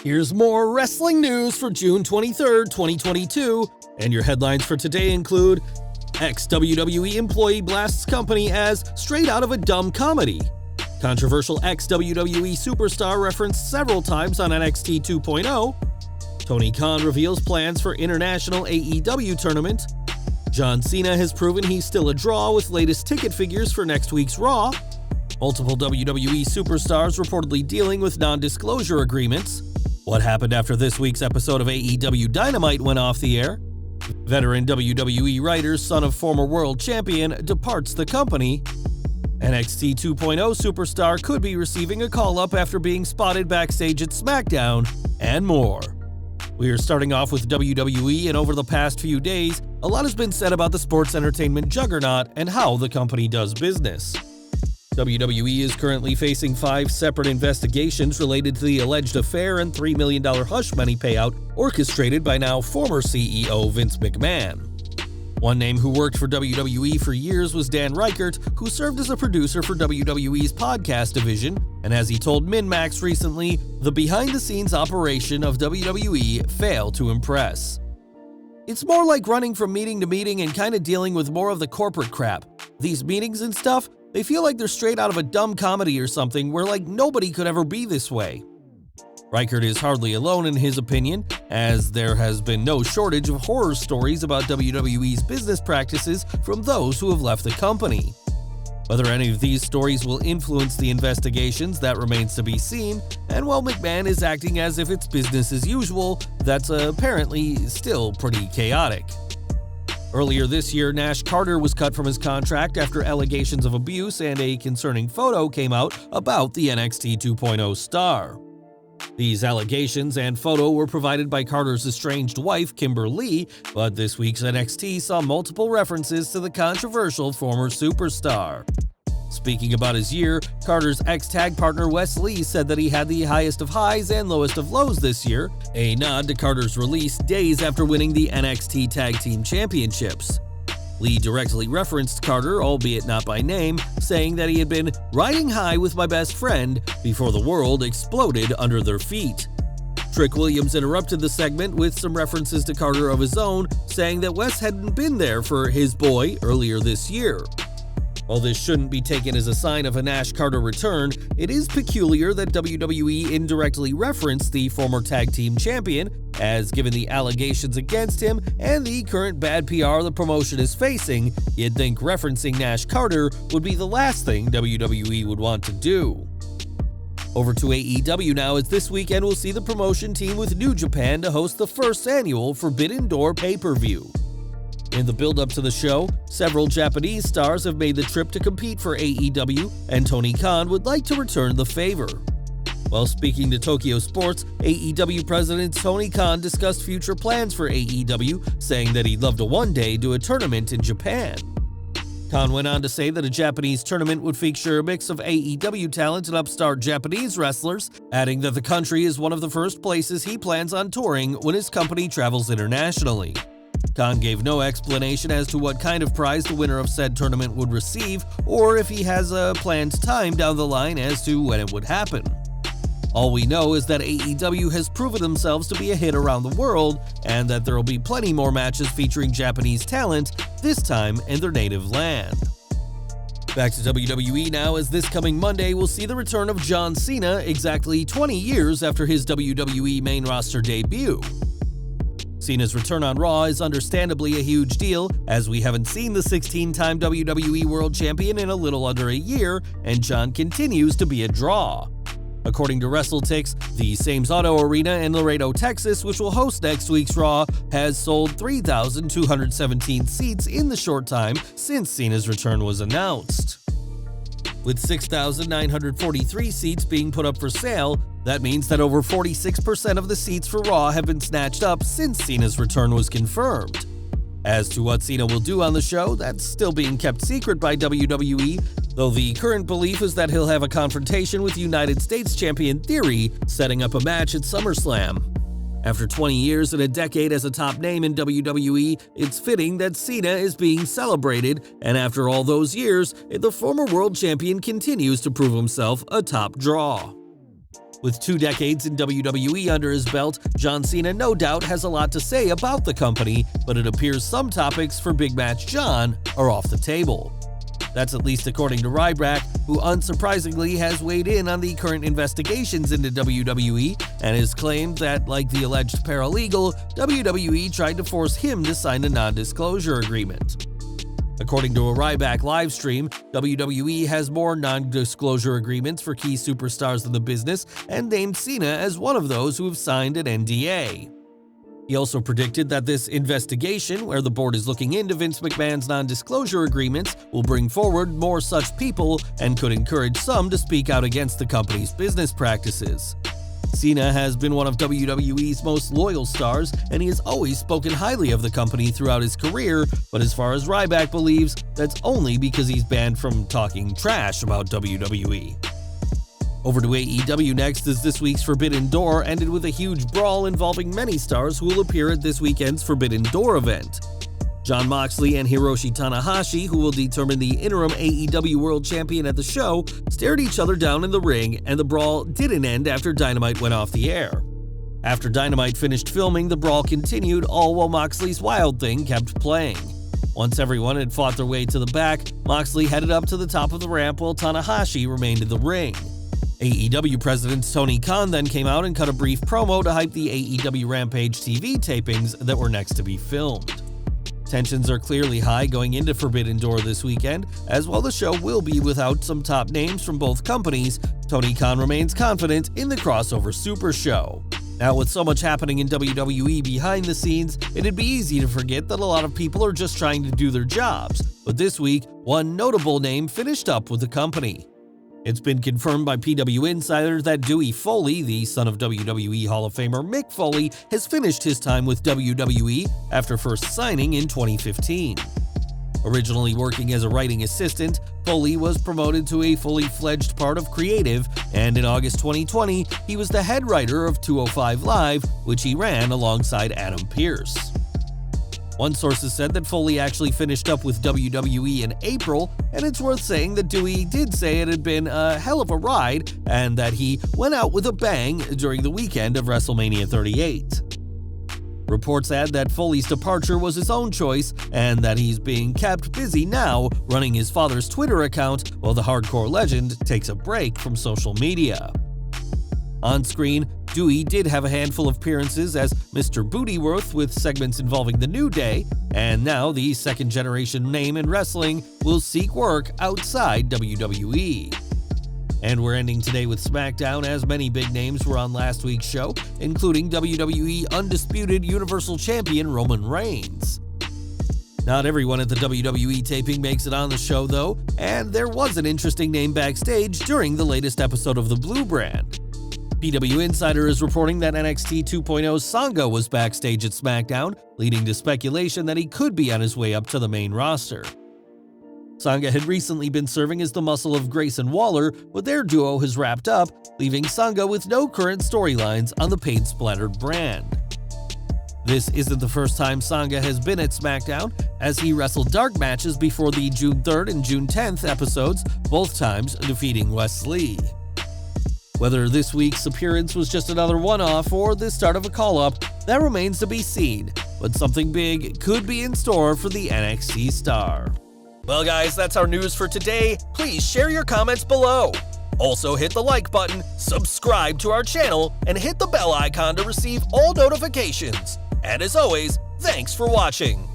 Here's more wrestling news for June 23rd, 2022, and your headlines for today include Ex-WWE Employee Blasts Company as straight out of a dumb comedy. Controversial ex-WWE Superstar referenced several times on NXT 2.0. Tony Khan reveals plans for International AEW Tournament. John Cena has proven he's still a draw with latest ticket figures for next week's Raw. Multiple WWE Superstars reportedly dealing with non-disclosure agreements. What happened after this week's episode of AEW Dynamite went off the air? Veteran WWE writer, son of former world champion, departs the company. NXT 2.0 superstar could be receiving a call-up after being spotted backstage at SmackDown, and more. We are starting off with WWE, and over the past few days, a lot has been said about the sports entertainment juggernaut and how the company does business. WWE is currently facing 5 separate investigations related to the alleged affair and $3 million hush money payout orchestrated by now former CEO Vince McMahon. One name who worked for WWE for years was Dan Reichert, who served as a producer for WWE's podcast division, and as he told MinMax recently, the behind-the-scenes operation of WWE failed to impress. It's more like running from meeting to meeting and kind of dealing with more of the corporate crap. These meetings and stuff, they feel like they're straight out of a dumb comedy or something where like nobody could ever be this way. Reichert is hardly alone in his opinion, as there has been no shortage of horror stories about WWE's business practices from those who have left the company. Whether any of these stories will influence the investigations, that remains to be seen, and while McMahon is acting as if it's business as usual, that's apparently still pretty chaotic. Earlier this year, Nash Carter was cut from his contract after allegations of abuse and a concerning photo came out about the NXT 2.0 star. These allegations and photo were provided by Carter's estranged wife, Kimber Lee, but this week's NXT saw multiple references to the controversial former superstar. Speaking about his year, Carter's ex-tag partner Wes Lee said that he had the highest of highs and lowest of lows this year, a nod to Carter's release days after winning the NXT Tag Team Championships. Lee directly referenced Carter, albeit not by name, saying that he had been riding high with my best friend before the world exploded under their feet. Trick Williams interrupted the segment with some references to Carter of his own, saying that Wes hadn't been there for his boy earlier this year. While this shouldn't be taken as a sign of a Nash Carter return, it is peculiar that WWE indirectly referenced the former tag team champion, as given the allegations against him and the current bad PR the promotion is facing, you'd think referencing Nash Carter would be the last thing WWE would want to do. Over to AEW now, as this weekend will see the promotion team with New Japan to host the first annual Forbidden Door pay-per-view. In the build-up to the show, several Japanese stars have made the trip to compete for AEW, and Tony Khan would like to return the favor. While speaking to Tokyo Sports, AEW President Tony Khan discussed future plans for AEW, saying that he'd love to one day do a tournament in Japan. Khan went on to say that a Japanese tournament would feature a mix of AEW talent and upstart Japanese wrestlers, adding that the country is one of the first places he plans on touring when his company travels internationally. Khan gave no explanation as to what kind of prize the winner of said tournament would receive, or if he has a planned time down the line as to when it would happen. All we know is that AEW has proven themselves to be a hit around the world, and that there will be plenty more matches featuring Japanese talent, this time in their native land. Back to WWE now, as this coming Monday will see the return of John Cena exactly 20 years after his WWE main roster debut. Cena's return on Raw is understandably a huge deal, as we haven't seen the 16-time WWE World Champion in a little under a year, and John continues to be a draw. According to WrestleTix, the Sames Auto Arena in Laredo, Texas, which will host next week's Raw, has sold 3,217 seats in the short time since Cena's return was announced. With 6,943 seats being put up for sale, that means that over 46% of the seats for Raw have been snatched up since Cena's return was confirmed. As to what Cena will do on the show, that's still being kept secret by WWE, though the current belief is that he'll have a confrontation with United States Champion Theory, setting up a match at SummerSlam. After 20 years and a decade as a top name in WWE, it's fitting that Cena is being celebrated, and after all those years, the former world champion continues to prove himself a top draw. With 2 decades in WWE under his belt, John Cena no doubt has a lot to say about the company, but it appears some topics for Big Match John are off the table. That's at least according to Ryback, who unsurprisingly has weighed in on the current investigations into WWE and has claimed that, like the alleged paralegal, WWE tried to force him to sign a non-disclosure agreement. According to a Ryback livestream, WWE has more non-disclosure agreements for key superstars in the business and named Cena as one of those who have signed an NDA. He also predicted that this investigation, where the board is looking into Vince McMahon's non-disclosure agreements, will bring forward more such people and could encourage some to speak out against the company's business practices. Cena has been one of WWE's most loyal stars, and he has always spoken highly of the company throughout his career, but as far as Ryback believes, that's only because he's banned from talking trash about WWE. Over to AEW next, as this week's Forbidden Door ended with a huge brawl involving many stars who will appear at this weekend's Forbidden Door event. Jon Moxley and Hiroshi Tanahashi, who will determine the interim AEW World Champion at the show, stared each other down in the ring, and the brawl didn't end after Dynamite went off the air. After Dynamite finished filming, the brawl continued, all while Moxley's Wild Thing kept playing. Once everyone had fought their way to the back, Moxley headed up to the top of the ramp while Tanahashi remained in the ring. AEW President Tony Khan then came out and cut a brief promo to hype the AEW Rampage TV tapings that were next to be filmed. Tensions are clearly high going into Forbidden Door this weekend, as while the show will be without some top names from both companies, Tony Khan remains confident in the crossover Super Show. Now, with so much happening in WWE behind the scenes, it'd be easy to forget that a lot of people are just trying to do their jobs, but this week, one notable name finished up with the company. It's been confirmed by PW Insider that Dewey Foley, the son of WWE Hall of Famer Mick Foley, has finished his time with WWE after first signing in 2015. Originally working as a writing assistant, Foley was promoted to a fully fledged part of creative, and in August 2020, he was the head writer of 205 Live, which he ran alongside Adam Pearce. One source has said that Foley actually finished up with WWE in April, and it's worth saying that Dewey did say it had been a hell of a ride and that he went out with a bang during the weekend of WrestleMania 38. Reports add that Foley's departure was his own choice and that he's being kept busy now running his father's Twitter account while the hardcore legend takes a break from social media. On screen, Dewey did have a handful of appearances as Mr. Bootyworth with segments involving The New Day, and now the second-generation name in wrestling will seek work outside WWE. And we're ending today with SmackDown, as many big names were on last week's show, including WWE Undisputed Universal Champion Roman Reigns. Not everyone at the WWE taping makes it on the show, though, and there was an interesting name backstage during the latest episode of the Blue Brand. PW Insider is reporting that NXT 2.0's Sanga was backstage at SmackDown, leading to speculation that he could be on his way up to the main roster. Sanga had recently been serving as the muscle of Grayson Waller, but their duo has wrapped up, leaving Sanga with no current storylines on the Pain Splattered brand. This isn't the first time Sanga has been at SmackDown, as he wrestled dark matches before the June 3rd and June 10th episodes, both times defeating Wes Lee. Whether this week's appearance was just another one-off or the start of a call-up, that remains to be seen, but something big could be in store for the NXT star. Well guys, that's our news for today. Please share your comments below. Also hit the like button, subscribe to our channel, and hit the bell icon to receive all notifications. And as always, thanks for watching.